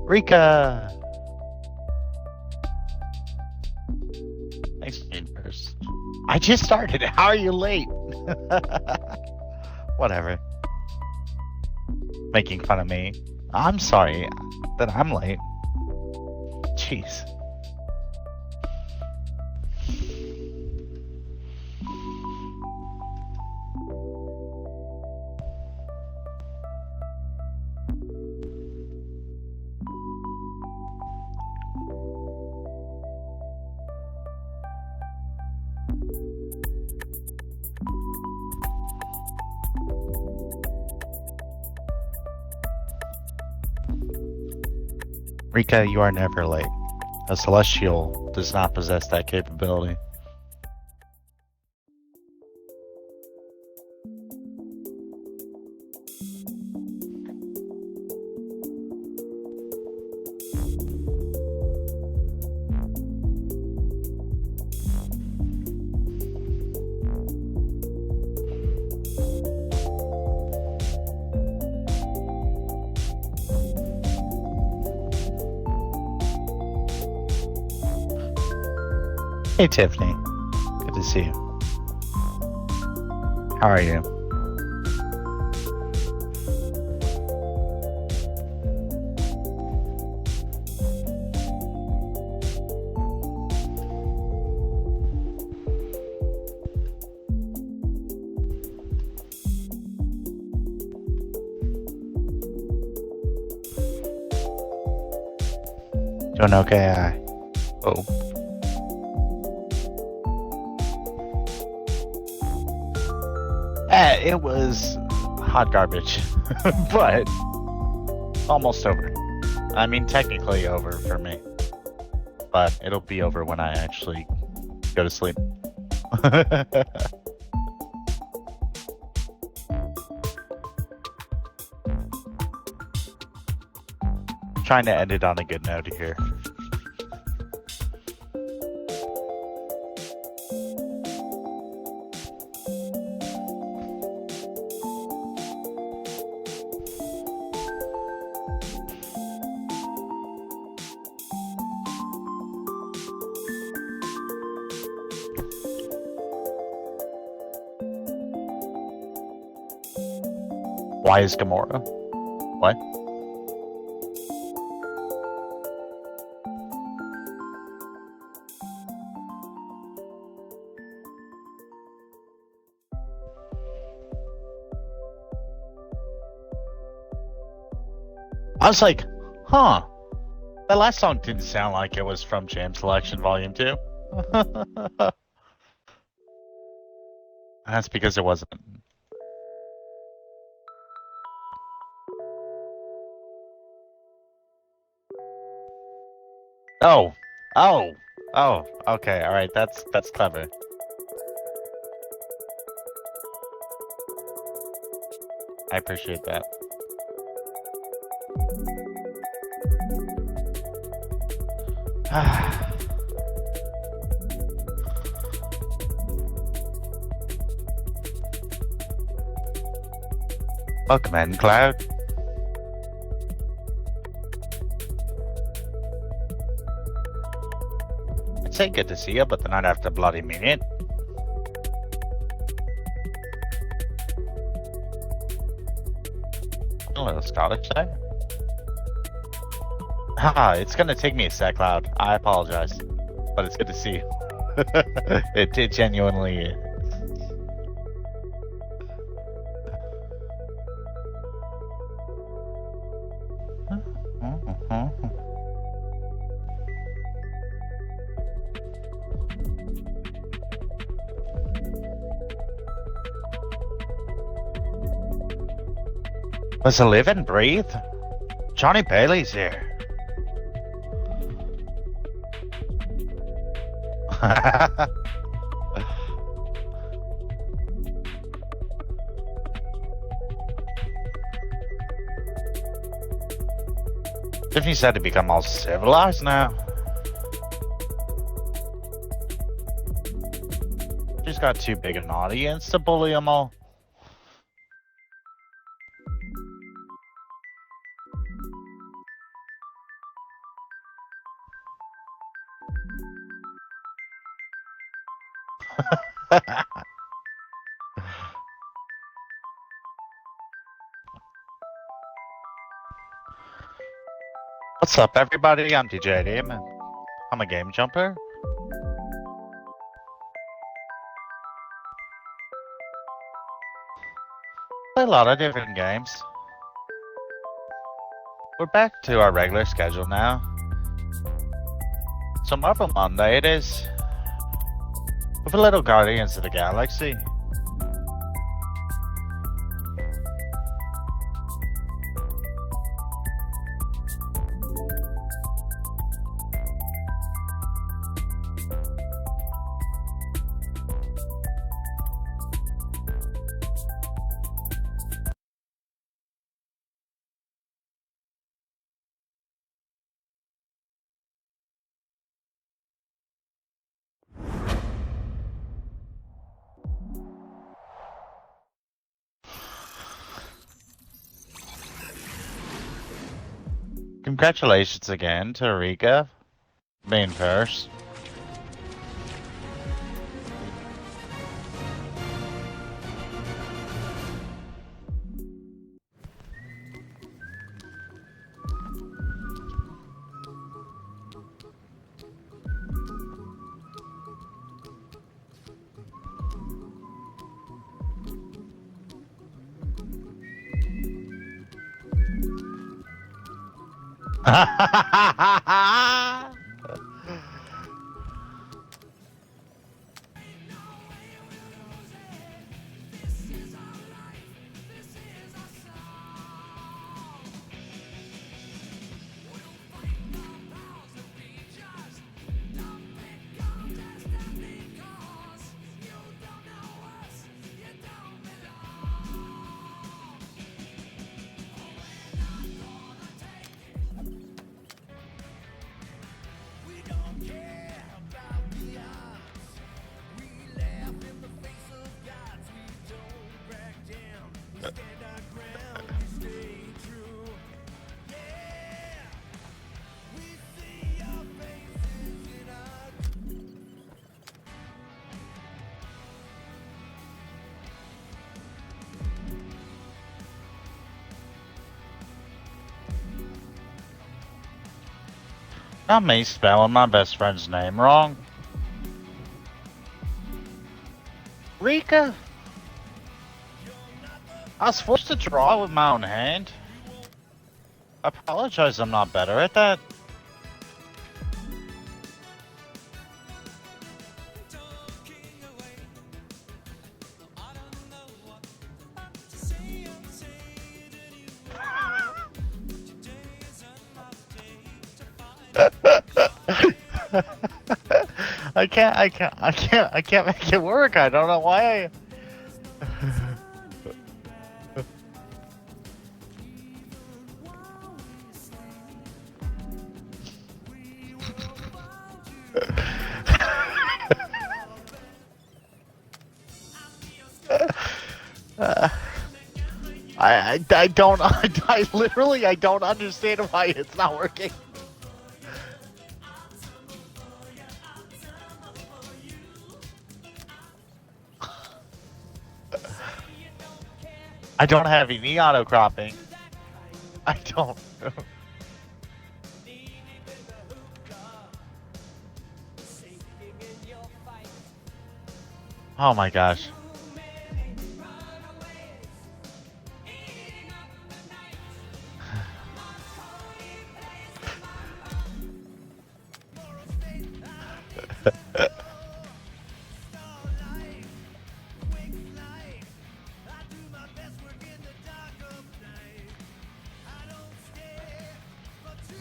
Rika! Thanks for being first. I just started. How are you late? Whatever. Making fun of me. I'm sorry that I'm late. Jeez. Rika, you are never late. A celestial does not possess that capability. Hey Tiffany, good to see you. How are you? Doing okay? Oh. It was hot garbage, but almost over. I mean, technically over for me, but it'll be over when I actually go to sleep. Trying to end it on a good note here. Why is Gamorra? What? I was like, huh. That last song didn't sound like it was from Jam Selection Volume 2. That's because it wasn't. Oh, okay, alright, that's clever. I appreciate that. Welcome in, Cloud. I'd say good to see you, but then I'd have to bloody mean it. A little Scottish there. Haha, it's gonna take me a sec, Cloud. I apologize. But it's good to see you. It genuinely is. Let's live and breathe. Johnny Bailey's here. Tiffany's had to become all civilized now. She's got too big an audience to bully them all. What's up, everybody? I'm DJ Dim, and I'm a game jumper. Play a lot of different games. We're back to our regular schedule now. So Marvel Monday it is. With a little Guardians of the Galaxy. Congratulations again to Rika being first. Not me spelling my best friend's name wrong. Rika? I was forced to draw with my own hand. I apologize, I'm not better at that. I can't make it work. I don't know why. I literally don't understand why it's not working. I don't have any auto cropping. I don't know. Oh my gosh.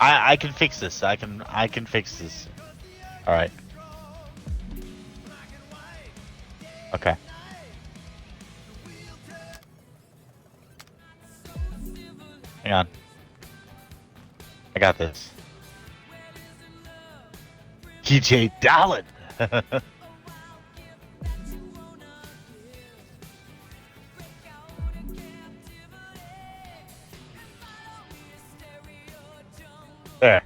I can fix this. I can fix this. All right. Okay. Hang on. I got this. TJ Dallin. There.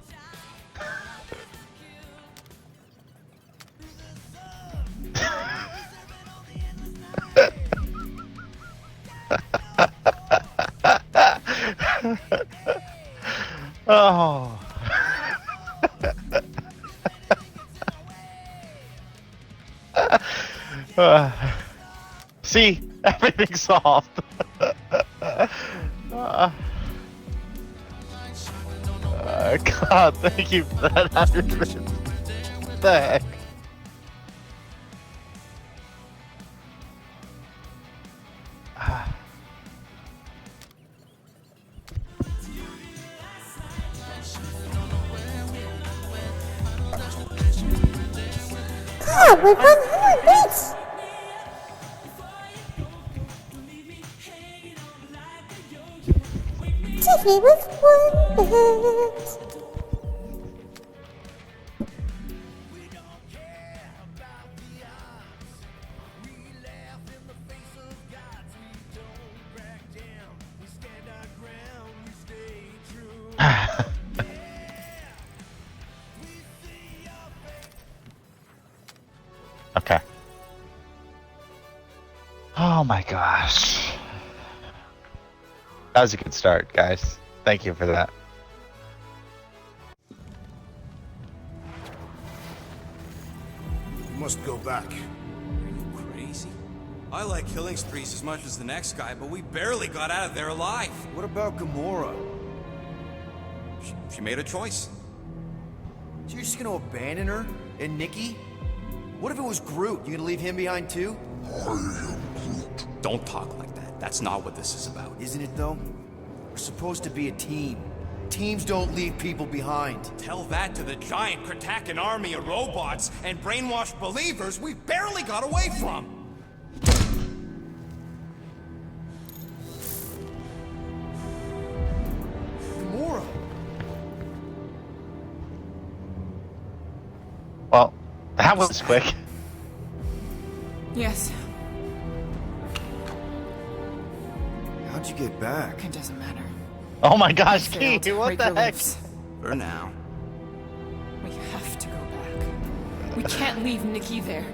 Oh. See, everything's solved. God, thank you for that 100 minutes. What the heck? God, we've done 100 beats! Tiffany with 1 bit. Okay. Oh my gosh. That was a good start, guys. Thank you for that. You must go back. Are you crazy? I like killing sprees as much as the next guy, but we barely got out of there alive. What about Gamorra? She made a choice. So you're just gonna abandon her? And Nikki? What if it was Groot? You gonna leave him behind too? Don't talk like that. That's not what this is about. Isn't it though? We're supposed to be a team. Teams don't leave people behind. Tell that to the giant Kratakan army of robots and brainwashed believers we barely got away from. Gamorra! Well, that was quick. Yes, How'd you get back? it doesn't matter. Oh my gosh, We Key, failed to what break the your heck? lips. For now. We have to go back. We can't leave Nikki there.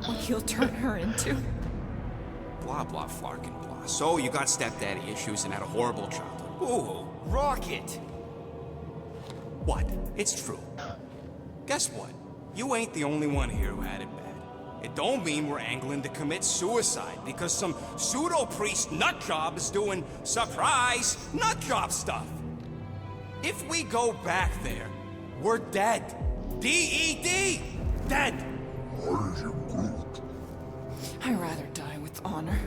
What he'll turn her into. Blah, blah, flarkin' blah. So you got stepdaddy issues and had a horrible childhood. Ooh. Rocket! What? It's true. Guess what? You ain't the only one here who had it bad. It don't mean we're angling to commit suicide because some pseudo-priest nutjob is doing surprise nutjob stuff. If we go back there, we're dead. D-E-D! Dead! I'd rather die with honor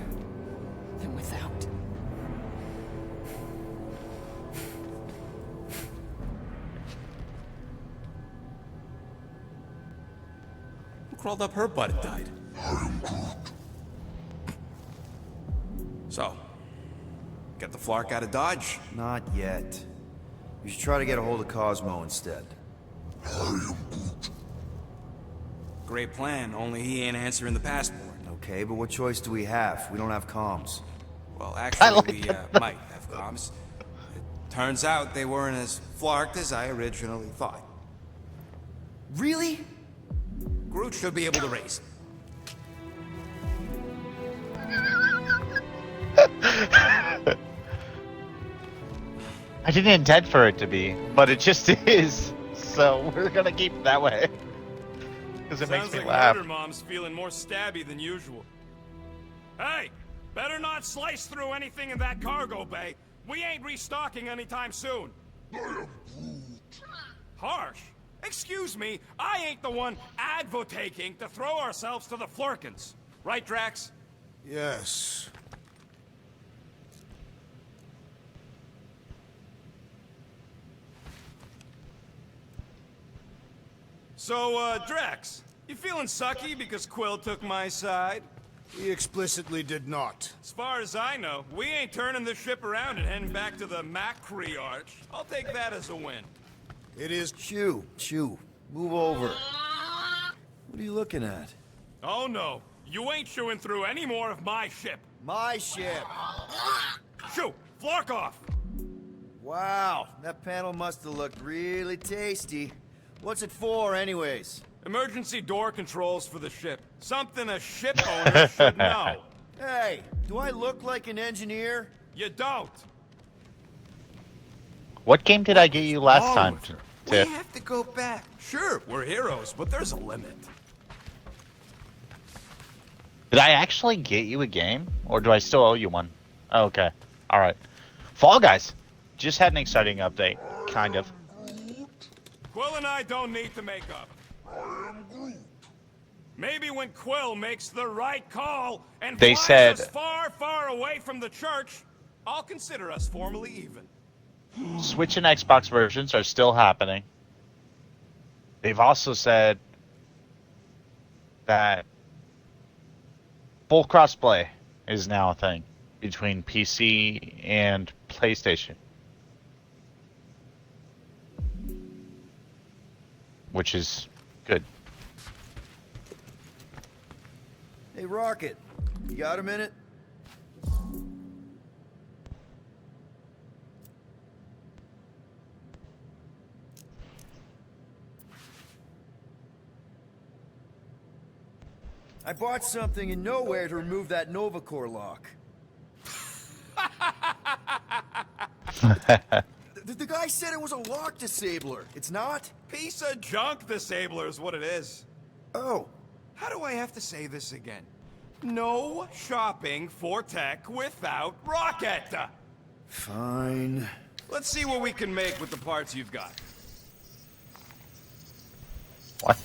than without. Who crawled up her butt and died? So, get the Flark out of Dodge? Not yet. You should try to get a hold of Cosmo instead. Great plan, only he ain't answering the passport. Okay, but what choice do we have? We don't have comms. Well, actually, like we might have comms. It turns out they weren't as flarked as I originally thought. Really? Groot should be able to raise it. I didn't intend for it to be, but it just is. So we're gonna keep it that way. Because it makes Sounds me like laugh. Murder Mom's feeling more stabby than usual. Hey, better not slice through anything in that cargo bay. We ain't restocking anytime soon. Harsh. Excuse me, I ain't the one advocating to throw ourselves to the Flurkins. Right, Drax? Yes. So, Drax, you feeling sucky because Quill took my side? He explicitly did not. As far as I know, we ain't turning this ship around and heading back to the Macri Arch. I'll take that as a win. It is Chew. Move over. What are you looking at? Oh no, you ain't chewing through any more of my ship. My ship. Shoo, Flark off! Wow, that panel must have looked really tasty. What's it for, anyways? Emergency door controls for the ship. Something a ship owner should know. Hey, do I look like an engineer? You don't. What game did I get you last Wrong time, with her? Tiff? We have to go back. Sure, we're heroes, but there's a limit. Did I actually get you a game? Or do I still owe you one? Oh, okay. Alright. Fall Guys just had an exciting update. Kind of. Quill and I don't need to make up. Maybe when Quill makes the right call and They flies said- us far, far away from the church, I'll consider us formally even. Switch and Xbox versions are still happening. They've also said that full crossplay is now a thing between PC and PlayStation. Which is good. Hey, Rocket, you got a minute? I bought something in nowhere to remove that Nova Core lock. The guy said it was a lock disabler. It's not? Piece of junk disabler is what it is. Oh. How do I have to say this again? No shopping for tech without Rocket! Fine. Let's see what we can make with the parts you've got. What?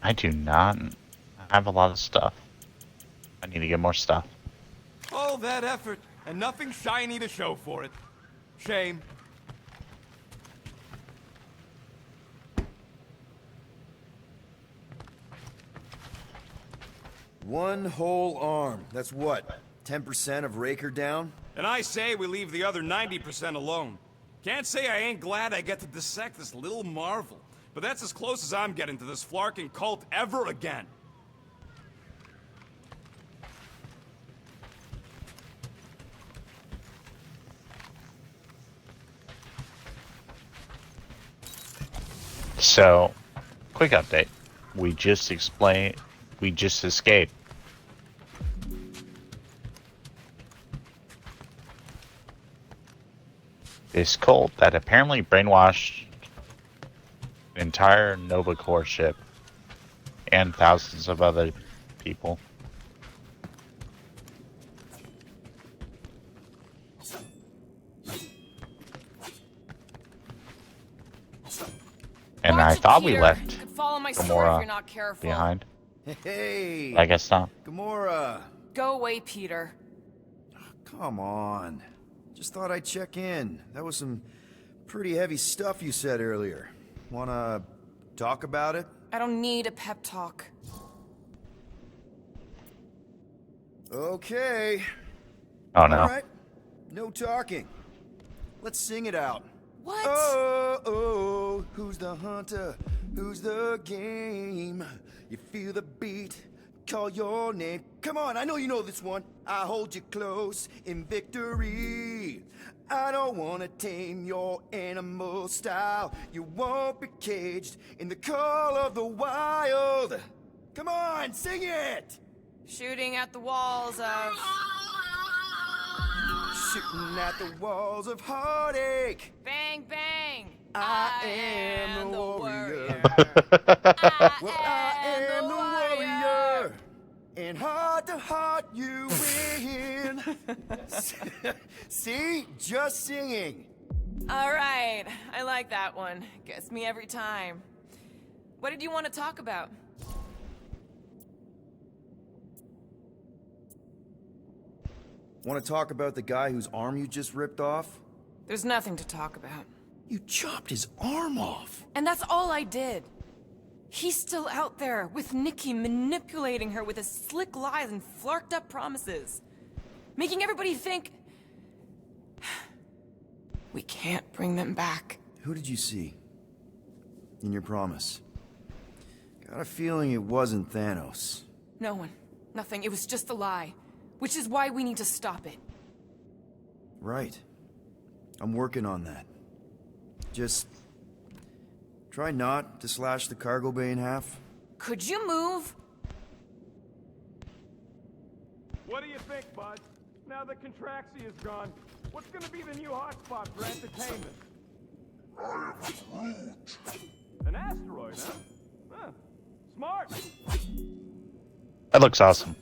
I do not have a lot of stuff. I need to get more stuff. All that effort, and nothing shiny to show for it. Shame. One whole arm. That's what? 10% of Raker down? And I say we leave the other 90% alone. Can't say I ain't glad I get to dissect this little marvel. But that's as close as I'm getting to this Flarkin cult ever again. So, quick update. We just escaped. This cult that apparently brainwashed an entire Nova Corps ship and thousands of other people. And Watch I it, thought we Peter. left You could follow my sword Gamorra if you're not careful. behind. Hey! I guess not. Gamorra! Go away, Peter. Come on. Just thought I'd check in. That was some pretty heavy stuff you said earlier. Wanna talk about it? I don't need a pep talk. Okay. Oh no. Alright. No talking. Let's sing it out. What? Oh, who's the hunter? Who's the game? You feel the beat, call your name. Come on, I know you know this one. I hold you close in victory. I don't wanna tame your animal style. You won't be caged in the call of the wild. Come on, sing it! Shooting at the walls of... Shooting at the walls of heartache. Bang, bang! I am the warrior. Well, I am the warrior. And heart to heart you win. See? Just singing. All right, I like that one. Gets me every time. What did you want to talk about? Want to talk about the guy whose arm you just ripped off? There's nothing to talk about. You chopped his arm off. And that's all I did. He's still out there, with Nikki manipulating her with his slick lies and flarked up promises. Making everybody think... we can't bring them back. Who did you see? In your promise? Got a feeling it wasn't Thanos. No one. Nothing. It was just a lie. Which is why we need to stop it. Right. I'm working on that. Just... try not to slash the cargo bay in half. Could you move? What do you think, bud? Now that Contraxi is gone, what's gonna be the new hotspot for entertainment? An asteroid, huh? Huh. Smart! That looks awesome.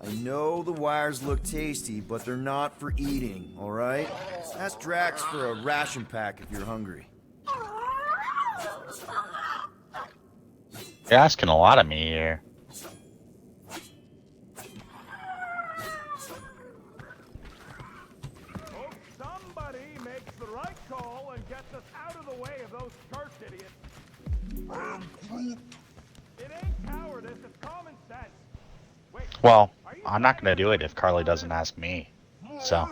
I know the wires look tasty, but they're not for eating, alright? Ask Drax for a ration pack if you're hungry. You're asking a lot of me here. Hope somebody makes the right call and gets us out of the way of those church idiots. It ain't cowardice, it's common sense. Wait, Well, I'm not gonna do it if Carly doesn't ask me. So,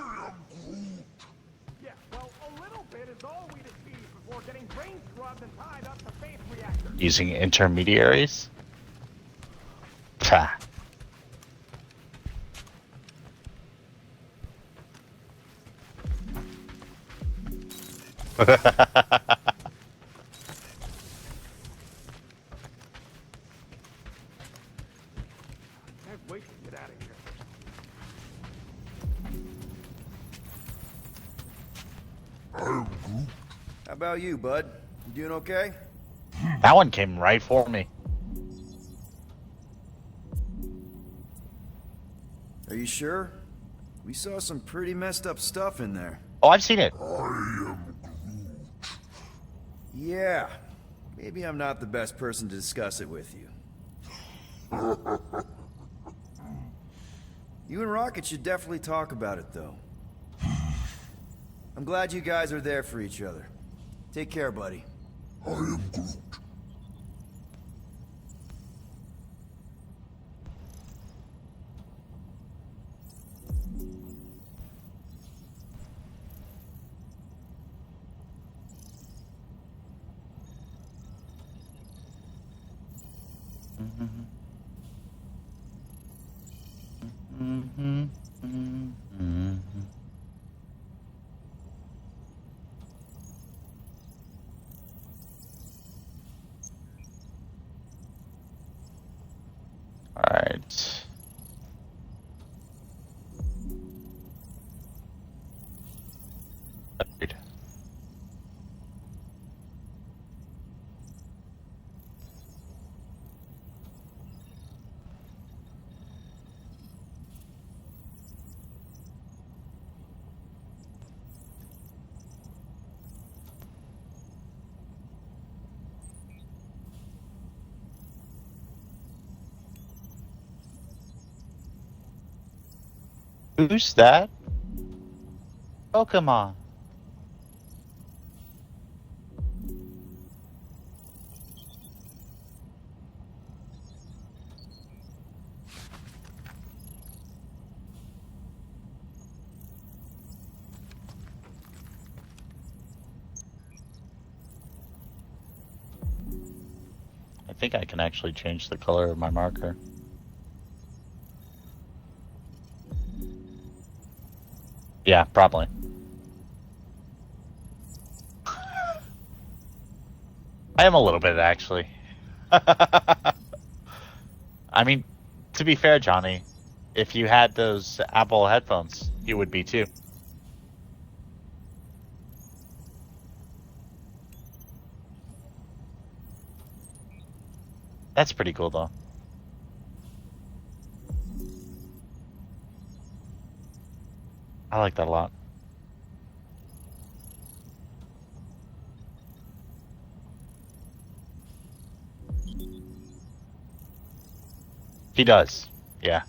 yeah, well, a little bit is all we'd achieve before getting brain scrubbed and tied up to faith reactors. using intermediaries? Pah. Can't wait to get out of here. How about you, bud? You doing okay? That one came right for me. Are you sure? We saw some pretty messed up stuff in there. Oh, I've seen it. Yeah. Maybe I'm not the best person to discuss it with you. You and Rocket should definitely talk about it, though. I'm glad you guys are there for each other. Take care, buddy. Alright. Agreed. Who's that? Pokemon. I think I can actually change the color of my marker. Yeah, probably. I am a little bit, actually. I mean, to be fair, Johnny, if you had those Apple headphones, you would be too. That's pretty cool, though. I like that a lot. He does. Yeah.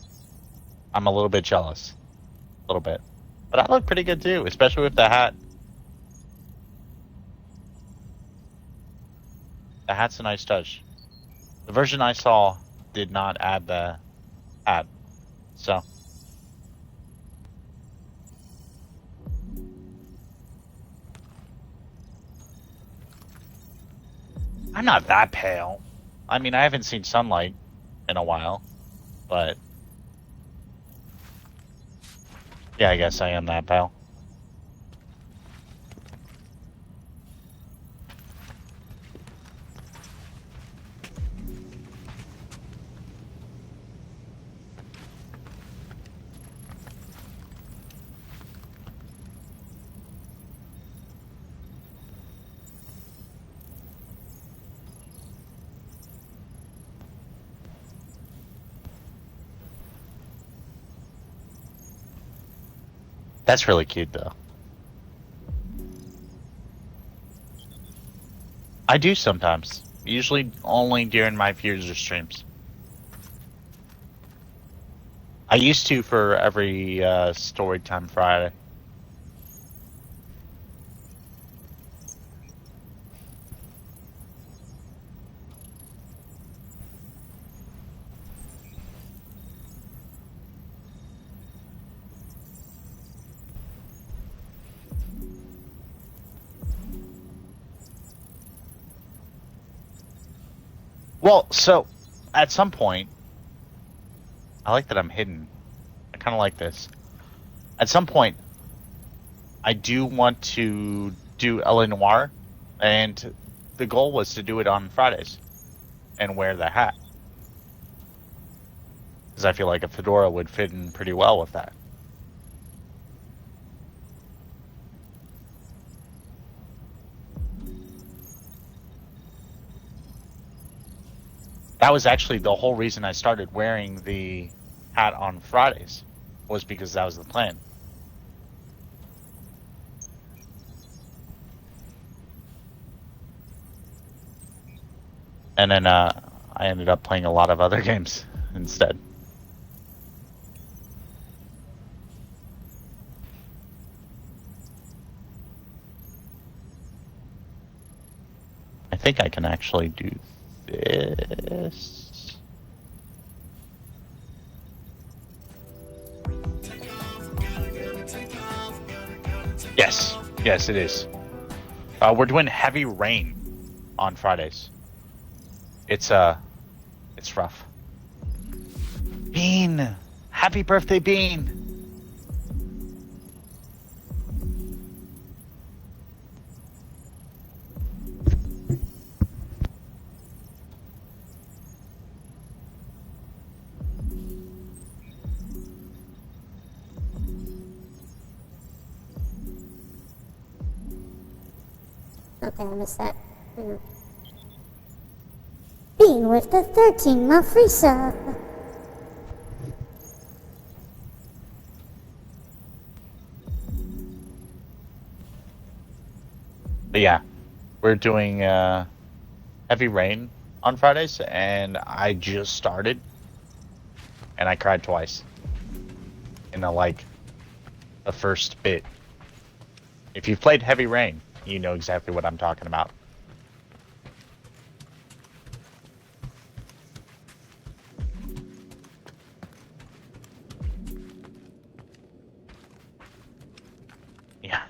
I'm a little bit jealous. A little bit. But I look pretty good too, especially with the hat. The hat's a nice touch. The version I saw did not add the hat. So. I'm not that pale. I mean, I haven't seen sunlight in a while, but yeah, I guess I am that pale. That's really cute, though. I do sometimes. Usually only during my user streams. I used to for every Storytime Friday. Well, so at some point, I like that I'm hidden. I kind of like this. At some point, I do want to do LA Noire, and the goal was to do it on Fridays and wear the hat. Because I feel like a fedora would fit in pretty well with that. That was actually the whole reason I started wearing the hat on Fridays, was because that was the plan. And then I ended up playing a lot of other games instead. I think I can actually do this. Yes, yes, it is. We're doing Heavy Rain on Fridays. It's rough. Bean, happy birthday, Bean. Okay, I missed that. Being with the 13 Mafrisa. But yeah, we're doing Heavy Rain on Fridays, and I just started, and I cried twice in the first bit. If you've played Heavy Rain, you know exactly what I'm talking about. Yeah.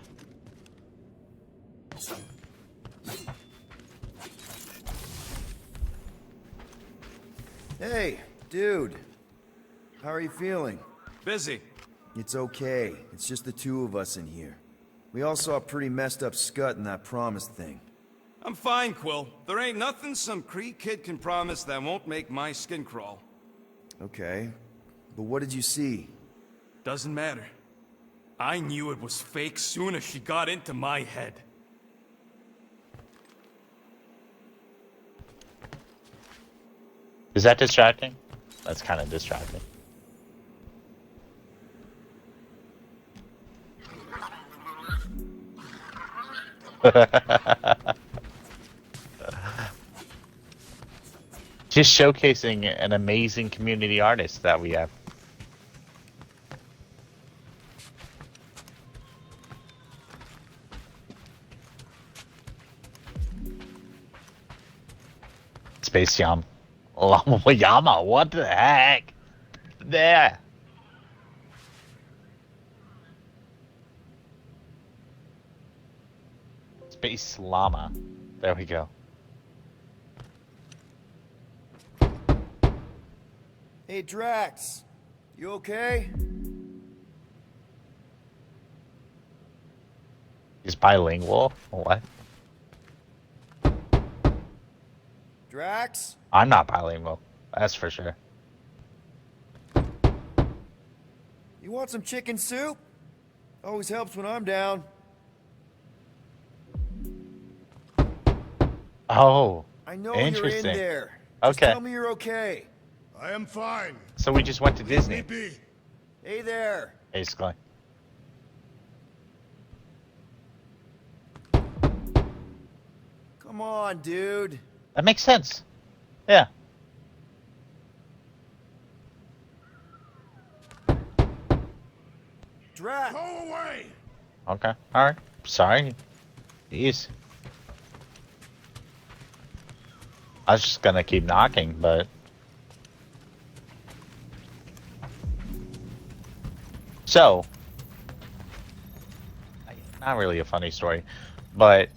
Hey, dude. How are you feeling? Busy. It's okay. It's just the two of us in here. We all saw a pretty messed up scut in that promise thing. I'm fine, Quill. There ain't nothing some Cree kid can promise that won't make my skin crawl. Okay. But what did you see? Doesn't matter. I knew it was fake soon as she got into my head. Is that distracting? That's kind of distracting. Just showcasing an amazing community artist that we have. Space Yama, what the heck? There. Space Llama. There we go. Hey, Drax. You okay? He's bilingual? What? Drax? I'm not bilingual. That's for sure. You want some chicken soup? Always helps when I'm down. Oh, I know you're in interesting. there. Just Okay. tell me you're okay. I am fine. So we just went to Disney, Leave me be. Hey there. basically. Come on, dude. That makes sense. Yeah. Drax. Go away. Okay. All right. Sorry. Jeez. I was just gonna keep knocking, but so not really a funny story, but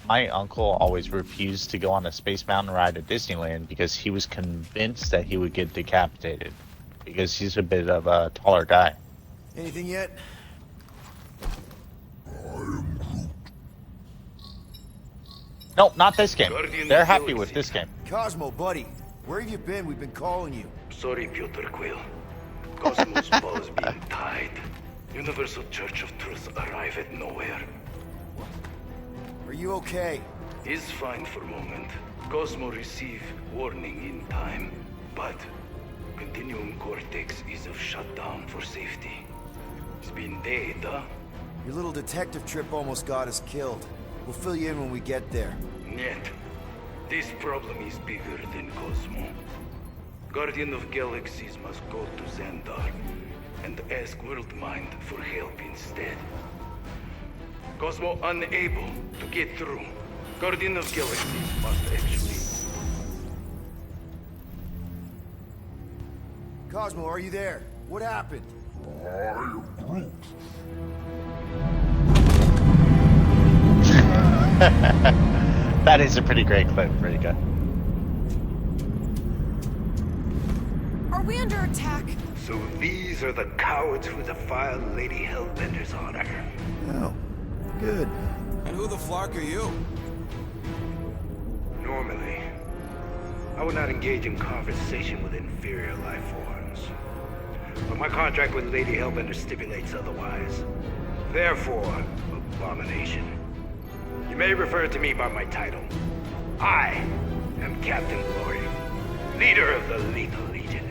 my uncle always refused to go on a Space Mountain ride at Disneyland because he was convinced that he would get decapitated because he's a bit of a taller guy. Anything yet? Nope, not this game. Guardian They're of happy Galaxy. with this game. Cosmo, buddy. Where have you been? We've been calling you. Sorry, Piotr Quill. Cosmos balls being tied. Universal Church of Truth arrive at nowhere. Are you okay? Is fine for moment. Cosmo receive warning in time. But Continuum Cortex is of shutdown for safety. It's been dead, huh? Your little detective trip almost got us killed. We'll fill you in when we get there. Yet, this problem is bigger than Cosmo. Guardian of Galaxies must go to Xandar and ask Worldmind for help instead. Cosmo unable to get through. Guardian of Galaxies must actually... Cosmo, are you there? What happened? That is a pretty great clip. Pretty good. Are we under attack? So these are the cowards who defile Lady Hellbender's honor. Oh, good. And who the flark are you? Normally, I would not engage in conversation with inferior life forms. But my contract with Lady Hellbender stipulates otherwise. Therefore, abomination. You may refer to me by my title. I am Captain Glory, leader of the Lethal Legion.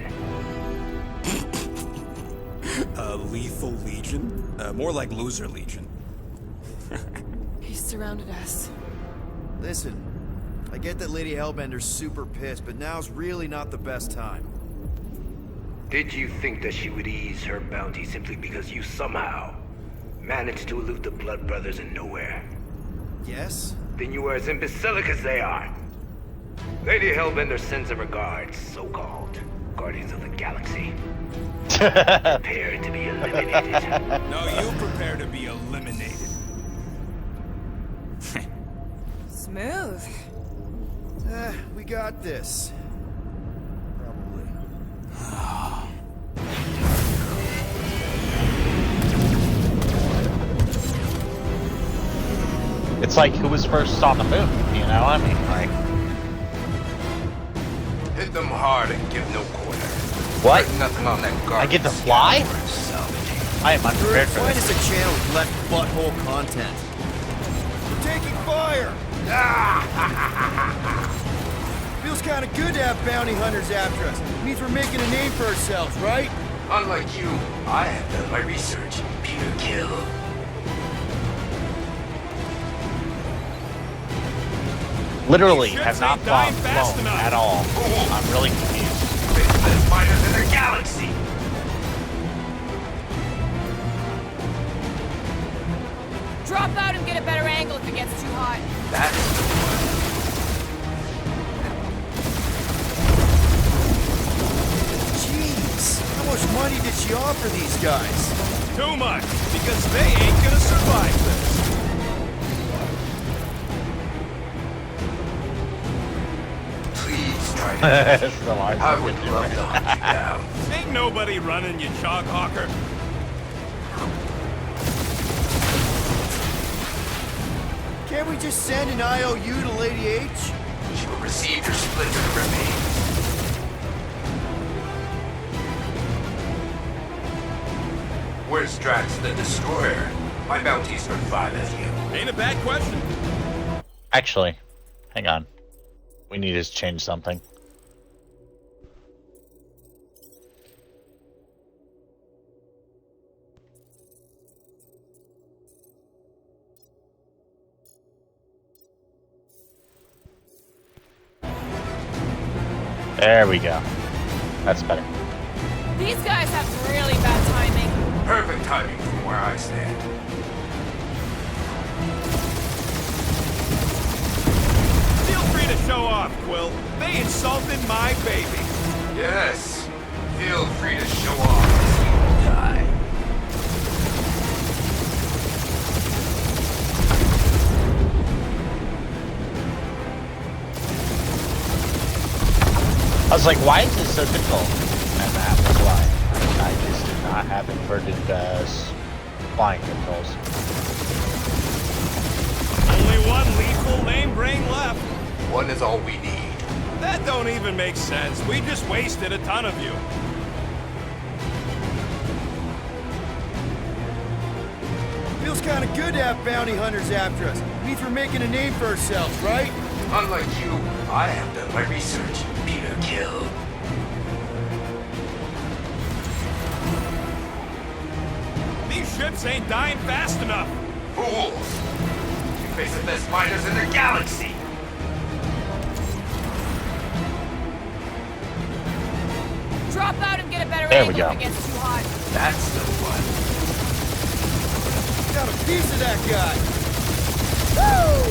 Lethal Legion? More like Loser Legion. He surrounded us. Listen, I get that Lady Hellbender's super pissed, but now's really not the best time. Did you think that she would ease her bounty simply because you somehow managed to elude the Blood Brothers in nowhere? Yes? Then you are as imbecilic as they are. Lady Hellbender sends her regards, so-called Guardians of the Galaxy. Prepare to be eliminated. No, you prepare to be eliminated. Smooth. We got this. Probably. It's like who was first on the moon, you know? I mean, like, Hit them hard and give no quarter. what? There's nothing on that I garbage. get to fly? scoundrel salvaging. I am unprepared for Find this. us a channel with less butthole content. We're taking fire! Feels kind of good to have bounty hunters after us. Means we're making a name for ourselves, right? Unlike you, I have done my research. Peter Kill. Literally, These have ships not ain't dying flown fast enough. at all. I'm really confused. Best fighters in the galaxy. Drop out and get a better angle if it gets too hot. That's the one. Jeez, how much money did she offer these guys? Too much, because they ain't gonna survive this. Please try to. This is the line I would we're love to doing. hunt you down. Ain't nobody running, you chog hawker. Can't we just send an IOU to Lady H? She will receive your splintered remains. Where's Drax the Destroyer? My bounties are 5 of you. Ain't a bad question. Actually, hang on. We need to change something. There we go. That's better. These guys have really bad timing. Perfect timing from where I stand. Feel free to show off, Quill. They insulted my baby. Yes. Feel free to show off as you die. I was like, why is this so difficult? And that was why. I just did not have inverted flying controls. Only one lethal name brain left. One is all we need. That don't even make sense. We just wasted a ton of you. Feels kind of good to have bounty hunters after us. Means we're making a name for ourselves, right? Unlike you, I have done my research. Peter Kill. These ships ain't dying fast enough. Fools! You face the best fighters in the galaxy! Drop out and get a better There we angle go. if it gets too hot. That's the one. Got a piece of that guy. Woo!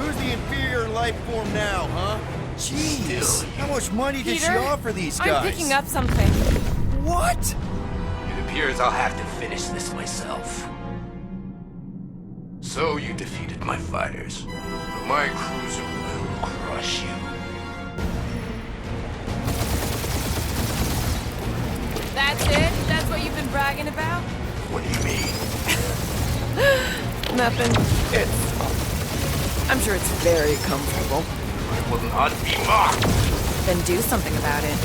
Who's the inferior life form now, huh? Jeez, Still how much money did she Peter, offer these guys? I'm picking up something. What? It appears I'll have to finish this myself. So you defeated my fighters, but my cruiser will crush you. That's it? That's what you've been bragging about? What do you mean? Nothing. I'm sure it's very comfortable. I will not be mocked! Then do something about it.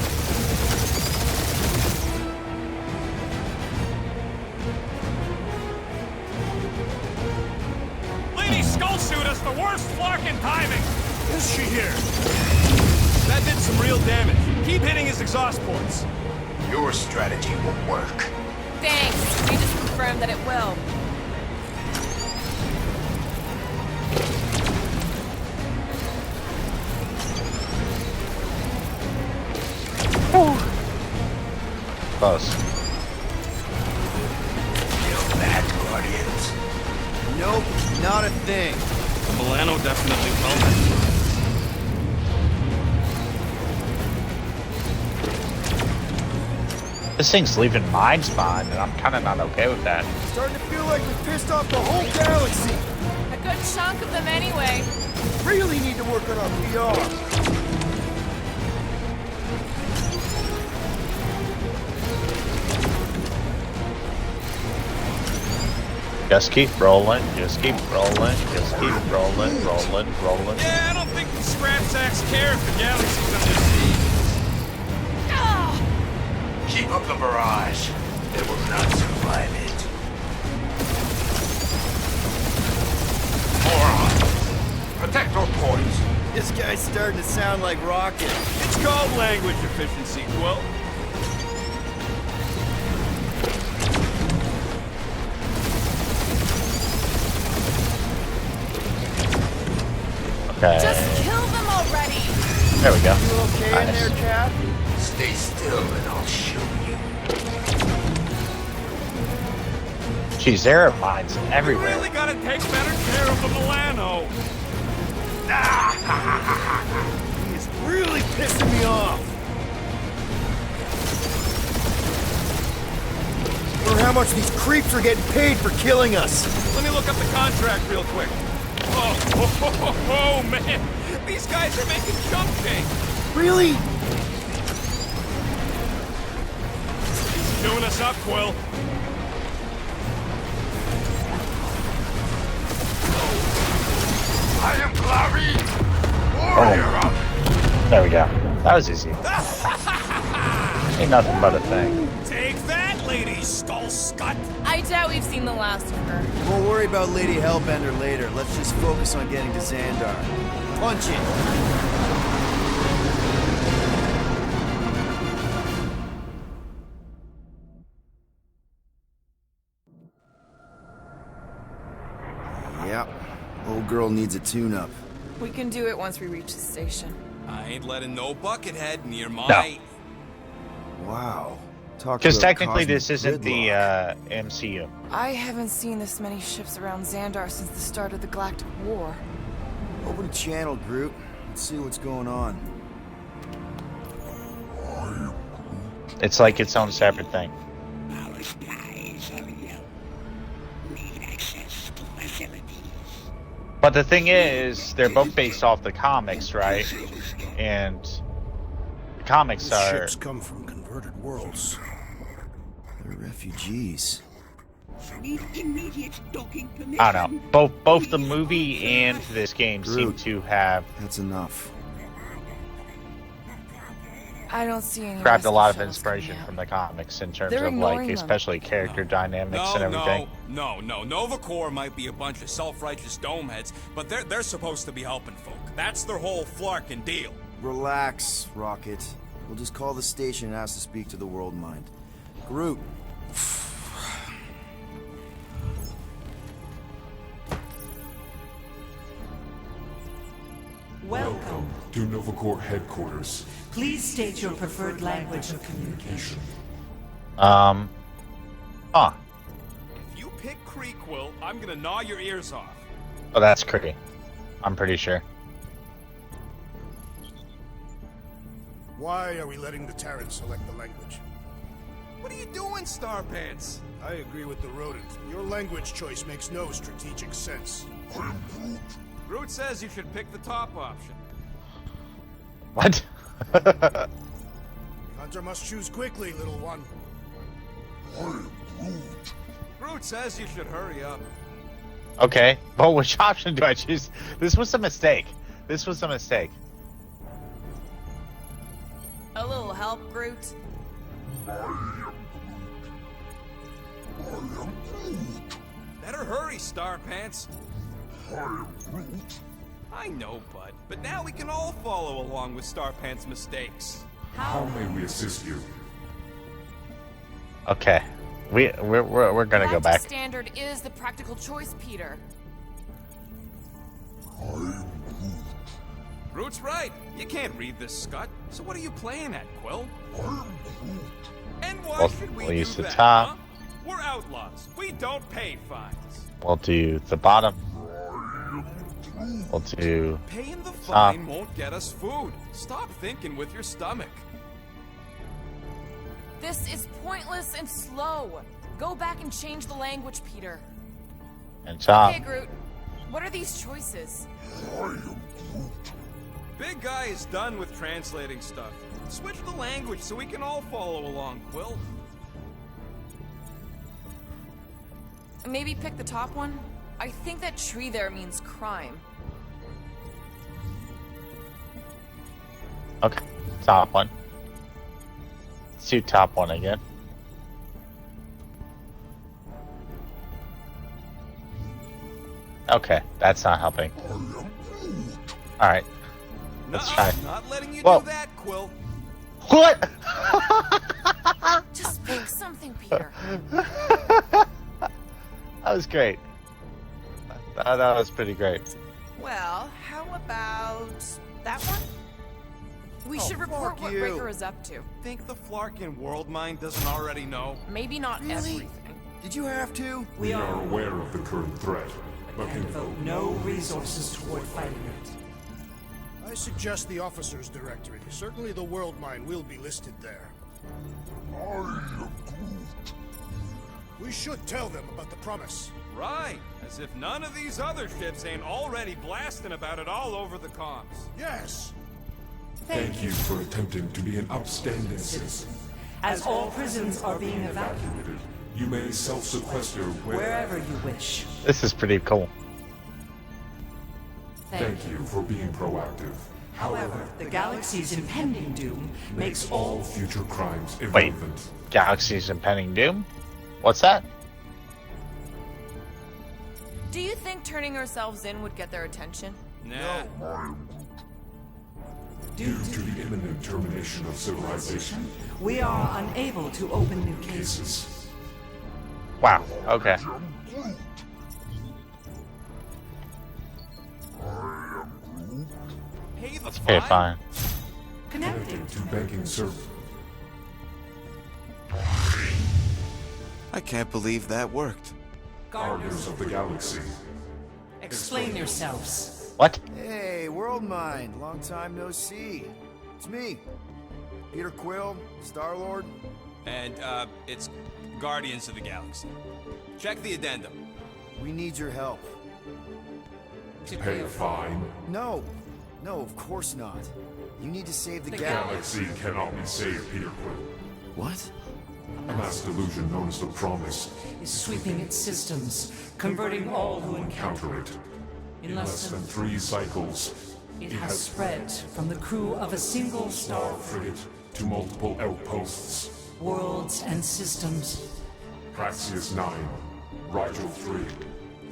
Lady Skullsuit has the worst flarkin' timing. Is she here? That did some real damage. Keep hitting his exhaust ports. Your strategy will work. Thanks. We just confirmed that it will. Close. Feel that, Guardians? Nope, not a thing. Milano definitely felt it. This thing's leaving mine spawn, and I'm kind of not okay with that. Starting to feel like we pissed off the whole galaxy. A good chunk of them anyway. Really need to work on our PR. Just keep rolling, just keep rolling, just keep rolling, rolling. Yeah, I don't think the scrap sacks care if the galaxy's under siege. Keep up the barrage. They will not survive it. Moron! Protect our points. This guy's starting to sound like Rocket. It's called language efficiency, Quill. Okay. Just kill them already! There we go. You okay in Nice. there, Chad? Stay still and I'll show you. Jeez, there are mines You everywhere. really gotta take better care of the Milano. He's really pissing me off. I wonder how much these creeps are getting paid for killing us. Let me look up the contract real quick. Oh, man. These guys are making chump change. Really? Doing us up, Quill. I am Clary! Warrior up! There we go. That was easy. Ain't nothing but a thing. Take that, Lady Skull Scut. I doubt we've seen the last of her. We'll worry about Lady Hellbender later. Let's just focus on getting to Xandar. Punch it! Yep. Old girl needs a tune-up. We can do it once we reach the station. I ain't letting no buckethead near my... Wow. Talk Because about technically cosmic this isn't the gridlock. MCU. I haven't seen this many ships around Xandar since the start of the Galactic War. Open a channel, Groot. Let's see what's going on. It's like its own separate thing. Our skies are yellow. Need access to facilities. But the thing is, they're both based off the comics, right? And the comics are... Ships come from converted worlds. They're refugees. Need immediate docking permission. I don't know. Both the movie and this game seem Groot. to have That's enough. I don't see any. grabbed a lot of rescue shuttles inspiration coming out. from the comics in terms They're of like, ignoring them. especially character dynamics and everything. No. Nova Corps might be a bunch of self-righteous domeheads, but they're supposed to be helping folk. That's their whole flarkin' deal. Relax, Rocket. We'll just call the station and ask to speak to the World Mind. Groot. Welcome to Nova Corps headquarters. Please state your preferred language of communication. Huh. If you pick Kree, Quill, I'm gonna gnaw your ears off. Oh, that's Kree. I'm pretty sure. Why are we letting the Terrans select the language? What are you doing, Starpants? I agree with the rodent. Your language choice makes no strategic sense. Groot says you should pick the top option. What? Hunter must choose quickly, little one. Groot says you should hurry up. Okay. But which option do I choose? This was a mistake. This was a mistake. A little help, Groot. Better hurry, Starpants. I know, bud, but now we can all follow along with Starpants' mistakes. How may we assist you? Okay. We're gonna go Galactic back. Standard is the practical choice, Peter. Groot's right. You can't read this, Scott. So what are you playing at, Quill? And why Well, should we we'll do use the that, top. huh? We're outlaws. We don't pay fines. We'll do the bottom. We'll do... Paying the Top. fine won't get us food. Stop thinking with your stomach. This is pointless and slow. Go back and change the language, Peter. and top. Okay, Groot. What are these choices? Big guy is done with translating stuff. Switch the language so we can all follow along, Quill. Maybe pick the top one? I think that tree there means crime. Okay, top one. Let's do top one again. Okay, that's not helping. Alright. Let's try. Not letting you Whoa. do that, Quill. What? Just pick something, Peter. That was great. That was pretty great. Well, how about that one? We should report what you. Breaker is up to. Think the Flarkin world mind doesn't already know? Maybe not Really? everything. Did you have to? We are aware of the current threat, but And can devote no resources toward fighting it. I suggest the officers' directory. Certainly the world mine will be listed there. We should tell them about the promise. Right, as if none of these other ships ain't already blasting about it all over the comms. Yes! Thank you for attempting to be an upstanding citizen. As all prisons are being evacuated, You may self-sequester wherever you wish. This is pretty cool. Thank you for being proactive. However, the galaxy's impending doom makes all All future crimes Wait. irrelevant. Galaxy's impending doom? What's that? Do you think turning ourselves in would get their attention? Nah. Due to the imminent termination of civilization, we are unable to open new cases. cases. Wow, okay. Pay the Let's pay a fine. Connecting. To banking server. I can't believe that worked. Guardians of the Galaxy. Explain yourselves. What? Hey, World Mind. Long time no see. It's me. Peter Quill, Star-Lord. And, it's Guardians of the Galaxy. Check the addendum. We need your help. To pay a fine. No. No, of course not. You need to save the Galaxy cannot be saved, Peter Quill. What? A mass delusion known as the Promise. Is sweeping its systems, converting all who encounter Counter it. in less than 3 cycles, it has spread from the crew of a single star frigate to multiple outposts. worlds and systems. Praxius 9, Rigel 3,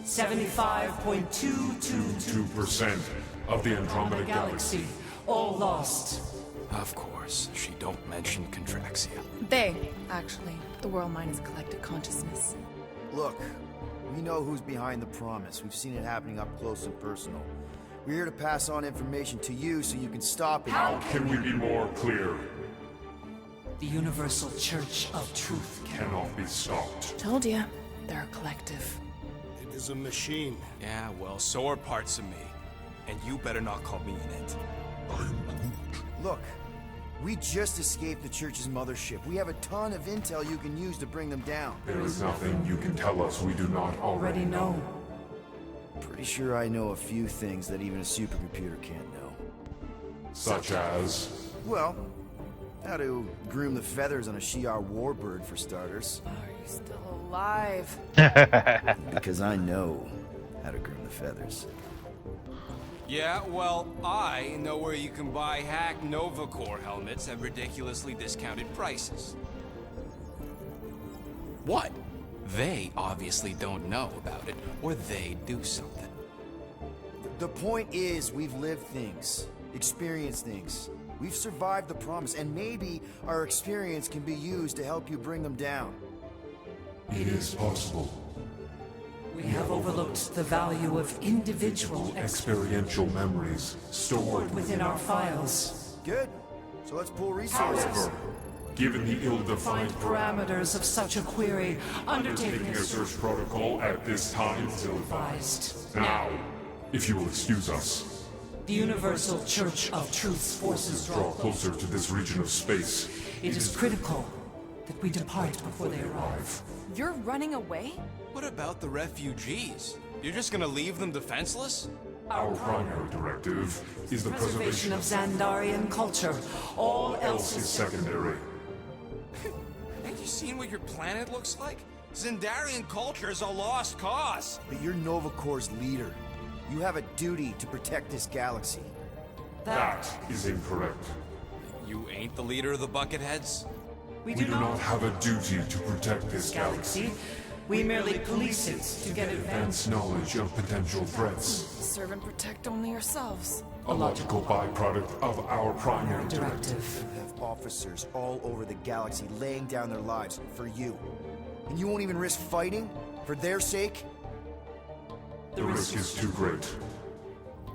75.222 2% of the Andromeda Galaxy. galaxy, all lost. Of course, she don't mention Contraxia. They, actually. The world mind is collective consciousness. Look, we know who's behind the promise. We've seen it happening up close and personal. We're here to pass on information to you so you can stop it. How can we be more clear? The Universal Church of Truth. Cannot be stopped. Told ya. They're a collective. It is a machine. Yeah, well, so are parts of me. And you better not call me in it. Look, we just escaped the church's mothership. We have a ton of intel you can use to bring them down. There is nothing you can tell us we do not Already know. Pretty sure I know a few things that even a supercomputer can't know. Such as... Well, how to groom the feathers on a Shi'ar warbird, for starters. Are you still alive? Because I know how to groom the feathers. Yeah, well, I know where you can buy hack Nova Corps helmets at ridiculously discounted prices. What? They obviously don't know about it, or they do something. The point is, we've lived things, experienced things. We've survived the promise, and maybe our experience can be used to help you bring them down. It is possible. We have overlooked the value of individual Experiential memories stored within our files. Good. So let's pool resources. However, given the ill-defined Parameters of such a query, undertaking taking a search protocol at this time still advised. now, if you will excuse us, The Universal Church of Truth's forces draw closer to this region of space. It is critical that we depart before they arrive. You're running away? What about the refugees? You're just gonna leave them defenseless? Our primary directive is the preservation Preservation of Xandarian culture. All else else is is secondary. Ain't you seen what your planet looks like? Zendarian culture is a lost cause. But you're Nova Corps' leader. You have a duty to protect this galaxy. That is incorrect. You ain't the leader of the Bucketheads? We do not have a duty to protect this galaxy. We merely police it to get advanced Advanced knowledge of potential threats. Serve and protect only yourselves. A logical byproduct of our primary directive. directive. You have officers all over the galaxy laying down their lives for you. And you won't even risk fighting? For their sake? The risk is too great.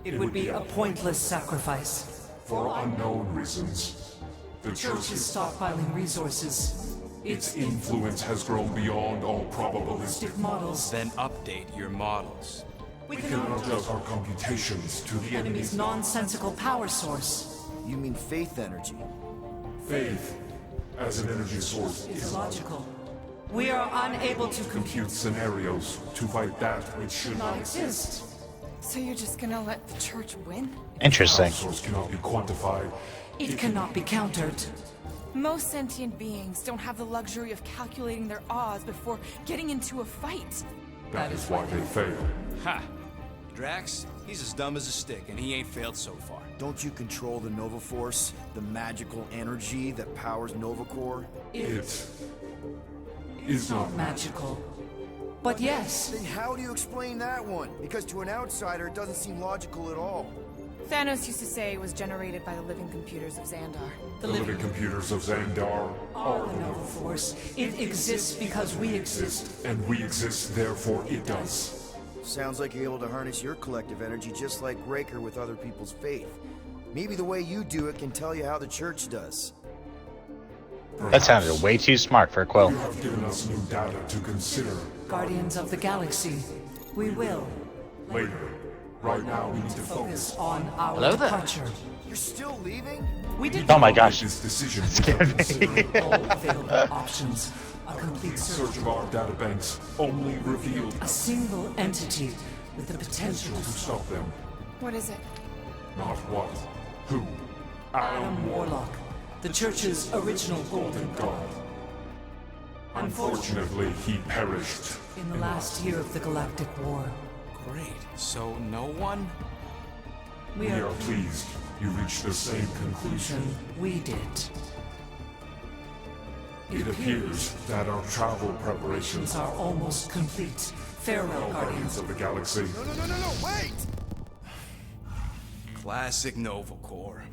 It would be a pointless sacrifice. For unknown reasons, the Church is stockpiling resources. its influence has grown beyond all probabilistic. Models. Then update your models. We We can cannot adjust our computations to the enemy's enemy's nonsensical power source. You mean faith energy? faith as an energy source Is is logical. We are unable to compute scenarios to fight that which should not not exist. So you're just gonna let the church win? Interesting. Power source cannot be quantified. It cannot be countered. Most sentient beings don't have the luxury of calculating their odds before getting into a fight. That is why they fail. Ha! Drax, he's as dumb as a stick, and he ain't failed so far. Don't you control the Nova Force? The magical energy that powers Nova Corps? It is not Magical. But yes, Then how do you explain that one? Because to an outsider, it doesn't seem logical at all. Thanos used to say it was generated by the living computers of Xandar. the living computers of Xandar are the Nova Force. It exists because we exist. and we exist, therefore it does. Sounds like you're able to harness your collective energy just like Raker with other people's faith. Maybe the way you do it can tell you how the church does. That sounded way too smart for a Quill. You have given us new data to consider. Guardians of the Galaxy. We will Later. Right now, we need to focus focus on our Hello there. departure. You're still leaving? We did Oh my make gosh. this decision without considering all available options. A complete search. search of our databanks only revealed A single entity with the potential to stop them. What is it? Not what, who. Adam Warlock, the Church's original Golden God. Unfortunately, he perished. In the last year of the Galactic War, Great. So no one? we We are are pleased you reached the same conclusion. we did. It appears that our travel preparations Are almost complete. Farewell, Guardians Guardians. of the Galaxy. No, wait! Classic Nova Corps.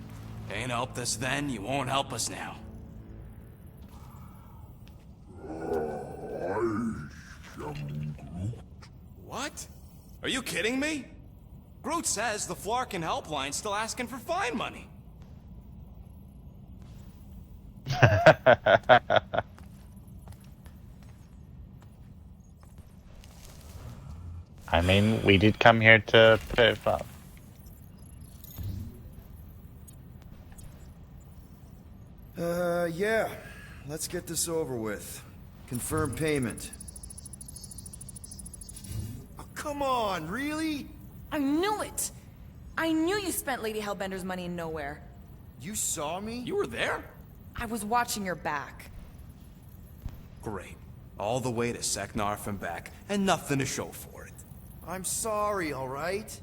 Ain't helped us then, you won't help us now. What? Are you kidding me? Groot says the Flarkin helpline's still asking for fine money. I mean, we did come here to pay up. Yeah. Let's get this over with. Confirm payment. Oh, come on, really? I knew it! I knew you spent Lady Hellbender's money in nowhere. You saw me? You were there? I was watching your back. Great. All the way to Seknarf and back, and nothing to show for it. I'm sorry, alright?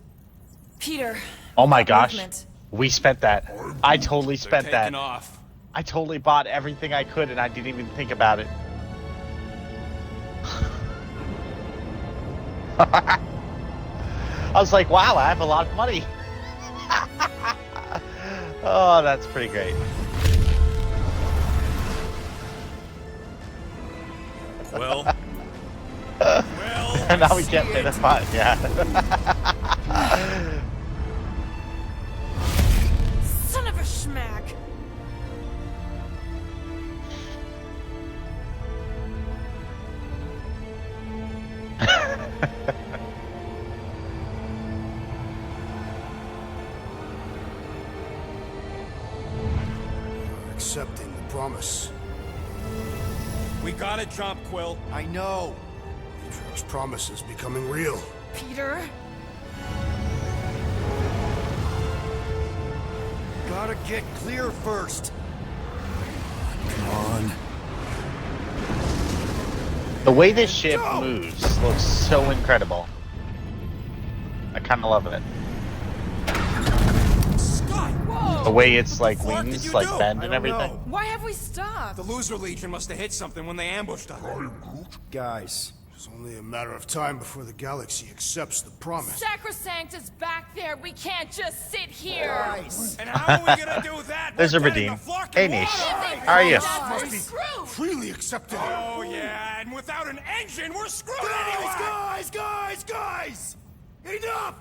Peter. Oh my that gosh. movement. We spent that. I totally They're spent that. taking off. I totally bought everything I could and I didn't even think about it. I was like, wow, I have a lot of money. Oh, that's pretty great. Well. Well. And now we can't pay the fine, yeah. Son of a schmack! Accepting the promise. We gotta jump, Quill. I know. Atrio's promise is becoming real. Peter? Gotta get clear first. Come on. The way this ship moves looks so incredible. I kind of love it. Scott! Whoa! The way it's like What wings, did you like do? bend I and don't everything. know. Why have we stopped? The loser legion must have hit something when they ambushed us. Guys, It's only a matter of time before the galaxy accepts the promise. Sacrosanct is back there. We can't just sit here. guys. And how are we gonna do that? There's We're a getting redeem. the fucking Hey, Niche. water. How are you? Must be Screwed. freely accepted. Oh yeah, and without an engine, we're screwed anyway. Guys! Enough!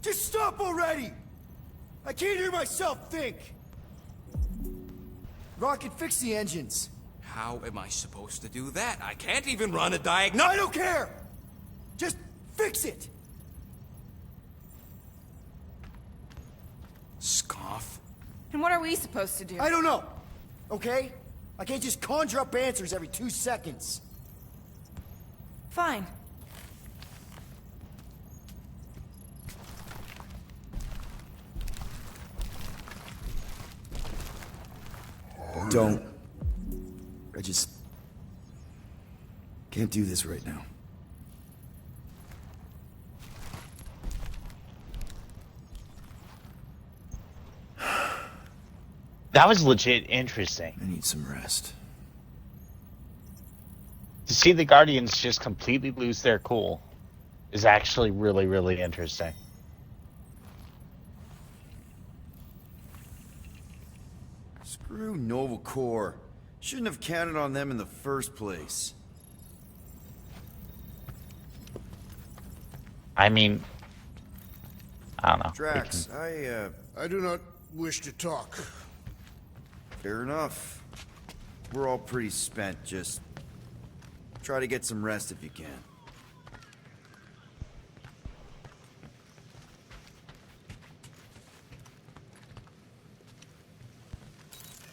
Just stop already! I can't hear myself think! Rocket, fix the engines. How am I supposed to do that? I can't even run a diagnostic. I don't care! Just fix it! Scoff. And what are we supposed to do? I don't know, okay? I can't just conjure up answers every 2 seconds. Fine. Don't. I just can't do this right now. That was legit interesting. I need some rest. To see the Guardians just completely lose their cool is actually really, really interesting. Screw Nova Corps. Shouldn't have counted on them in the first place. I mean, I don't know. Drax, I do not wish to talk. fair enough. We're all pretty spent, just try to get some rest if you can.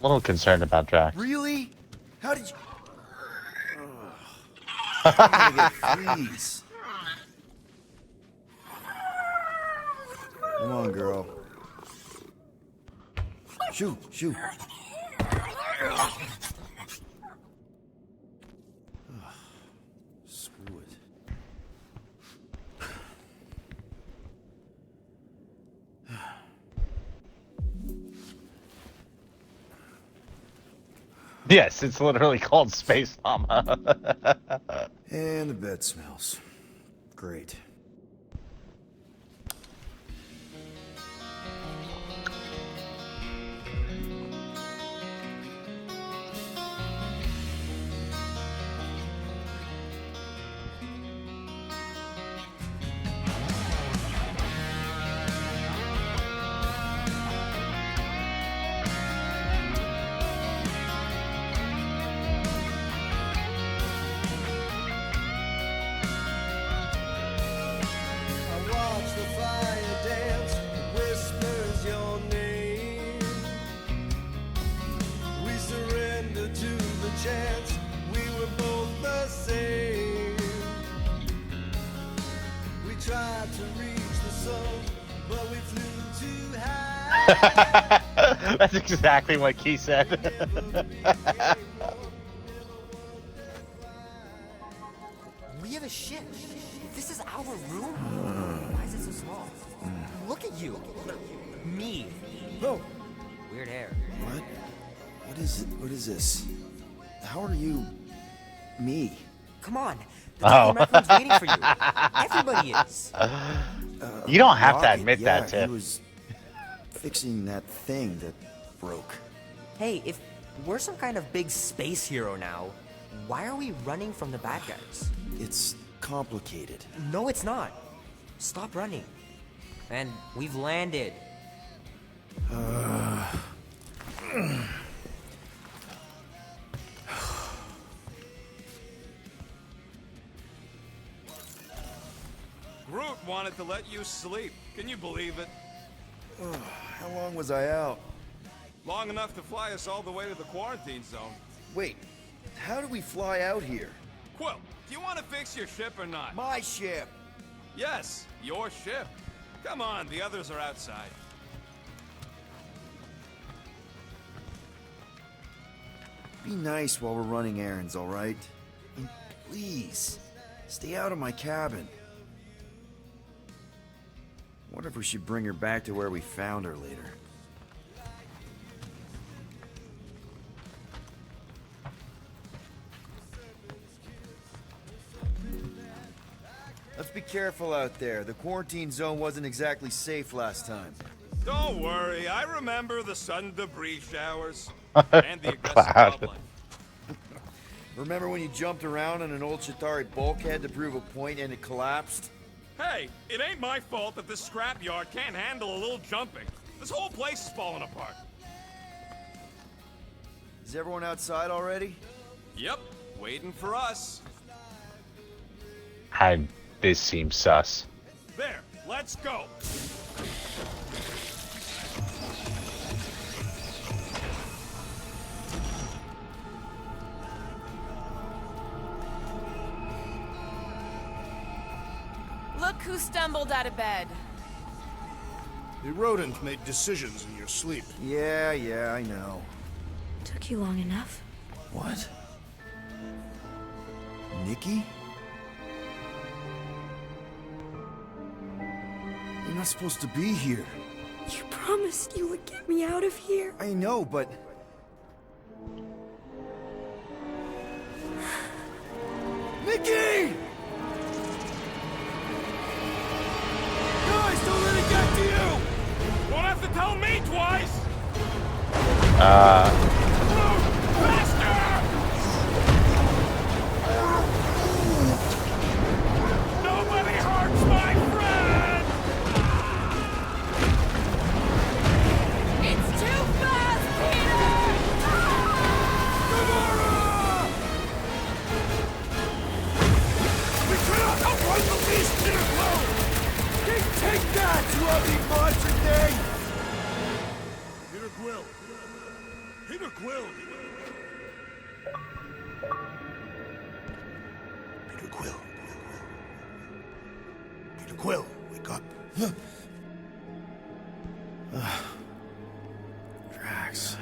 A little concerned about Drax. Really? How did you... I'm gonna get fleas. Come on, girl. Shoot, shoot. Screw it. Yes, it's literally called Space Mama. And the bed smells. Great. That's exactly what Key said. We have a ship. This is our room? Why is it so small? Look at you. Me. Oh. Weird hair. What? What is it? What is this? How are you... me? Come on. The microphone's waiting for you. Everybody is. You don't have to Rocket, admit yeah, that, Tiff. he was fixing that thing that broke. Hey, if we're some kind of big space hero now, why are we running from the bad guys? It's complicated. No, it's not. Stop running. And we've landed. Groot wanted to let you sleep. Can you believe it? How long was I out? Long enough to fly us all the way to the quarantine zone. Wait, how do we fly out here? Quill, do you want to fix your ship or not? My ship! Yes, your ship. Come on, the others are outside. Be nice while we're running errands, alright? Please, stay out of my cabin. What if we should bring her back to where we found her later? Let's be careful out there. The quarantine zone wasn't exactly safe last time. Don't worry, I remember the sudden debris showers and the aggressive wildlife. Remember when you jumped around on an old Chitauri bulkhead to prove a point and it collapsed? Hey, it ain't my fault that this scrapyard can't handle a little jumping. This whole place is falling apart. Is everyone outside already? Yep, waiting for us. This seems sus. There, let's go. Look who stumbled out of bed. The rodent made decisions in your sleep. Yeah, I know. Took you long enough. What? Nikki? You're not supposed to be here. You promised you would get me out of here. I know, but... Nikki! Guys, don't let it get to you! Won't have to tell me twice! Nobody hurts my friend! It's too fast, Peter! Gamorra! We cannot outrun the beast, Peter Quill! Take that, you ugly monster thing! Peter Quill! Peter Quill! Peter Quill. Peter Quill, wake up. Drax.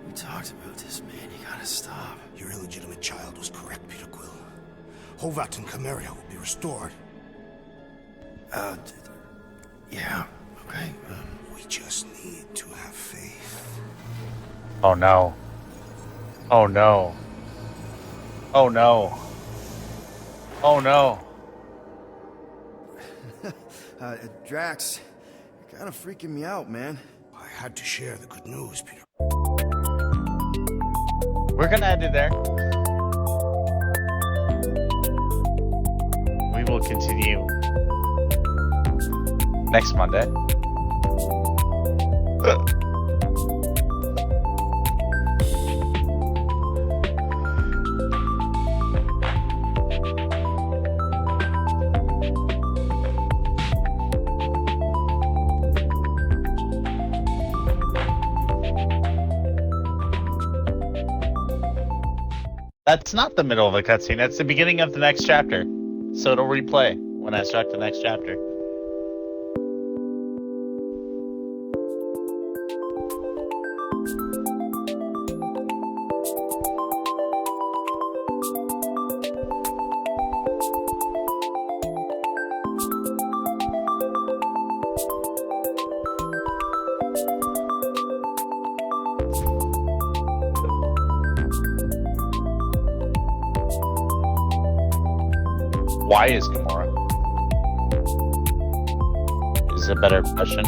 We talked about this, man. You gotta stop. Your illegitimate child was correct, Peter Quill. Hovat and Cameria will be restored. Yeah, okay. We just need to have faith. Oh no. Oh no. Oh no. Oh no. Drax, you're kind of freaking me out, man. I had to share the good news, Peter. We're gonna end it there. We will continue next Monday. That's not the middle of a cutscene, that's the beginning of the next chapter. So it'll replay when I start the next chapter. Why is Gamorra? Is a better question.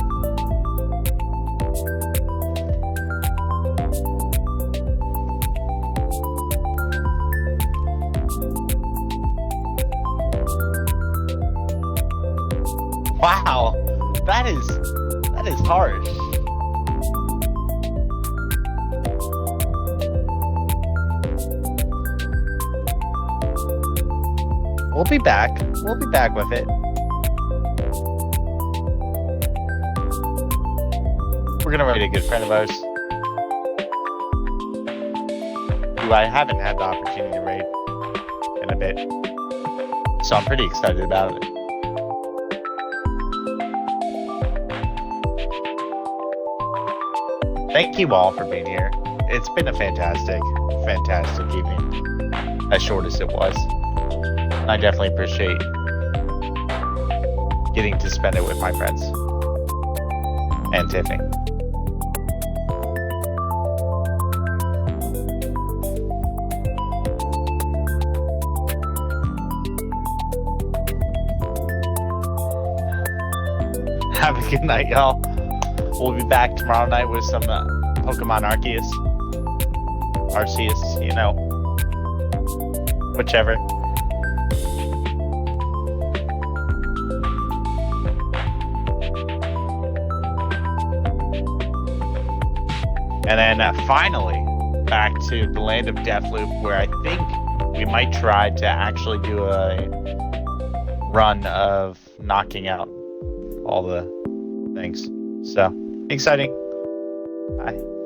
Wow, that is harsh. We'll be back. We'll be back with it. We're gonna raid a good friend of ours, who I haven't had the opportunity to raid in a bit. So I'm pretty excited about it. Thank you all for being here. It's been a fantastic evening. as short as it was. I definitely appreciate getting to spend it with my friends and Tiffany. Have a good night, y'all. We'll be back tomorrow night with some Pokemon Arceus. Arceus, you know. Whichever. And then finally, back to the Land of Deathloop, where I think we might try to actually do a run of knocking out all the things. So, exciting. Bye.